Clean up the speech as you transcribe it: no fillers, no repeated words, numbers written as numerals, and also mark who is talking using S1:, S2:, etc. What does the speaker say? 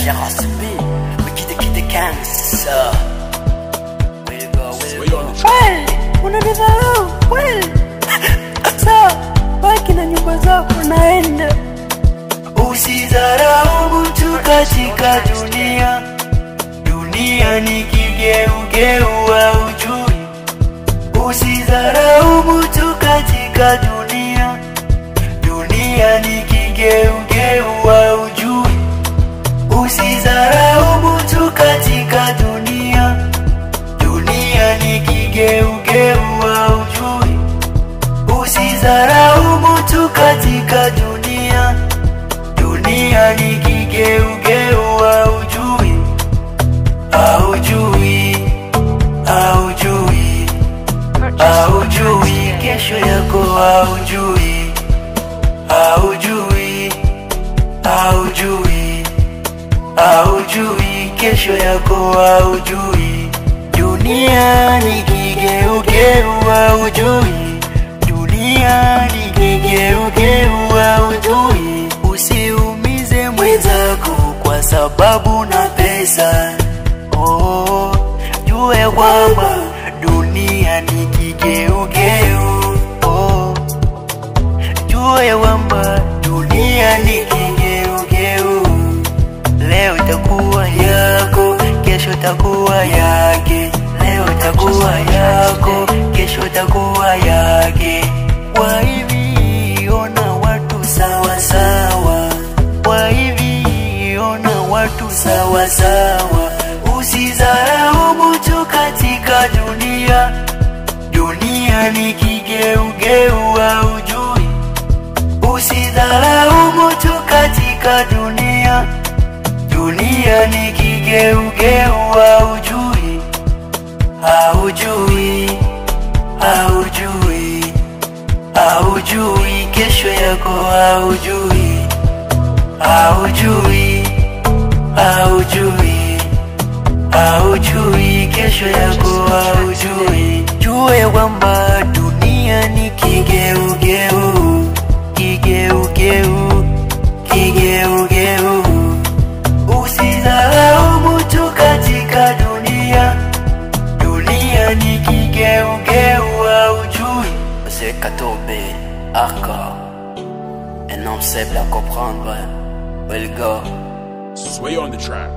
S1: J'ai rassemblé, mais qui te canne, c'est ça.
S2: Well, unanidharau, well. Sawa, baki na nyumba zako naenda.
S1: Usidharau mtu katika dunia. Dunia ni kigeugeu haujui. Usidharau mtu katika dunia. Dunia ni kigeugeu haujui. Usidharau mtu katika dunia. Dunia ni kigeugeu haujui. Usidharau mtu katika dunia. Dunia ni kigeugeu haujui. Haujui, haujui, haujui kesho yako haujui. Haujui, haujui, haujui kesho yako haujui. Dunia ni kigeugeu haujui. Dunia ni kigeugeu haujui. Usiumize mwenzako kwa sababu na pesa. Oh, jue kwamba dunia ni kigeugeu. Oh, jue kwamba dunia ni kigeugeu. Leo itakuwa yako, kesho itakuwa yake. Leo itakuwa yako, kesho itakuwa yake. Kwa hivi ona watu sawa sawa. Kwa hivi ona watu sawa sawa. Usidharau mtu katika dunia. Dunia ni kigeugeu haujui. Usidharau mtu katika dunia. Dunia ni kigeugeu haujui. Haujui, haujui, haujui kesho yako haujui. Haujui, haujui, haujui kesho yako haujui. Jue kwamba dunia ni kigeugeu. Kigeugeu, kigeugeu. Usidharau mtu katika dunia. Dunia ni kigeugeu haujui. C'est Katobe, Arca. Un homme sait la comprendre. Well, go.
S3: Sway on the track.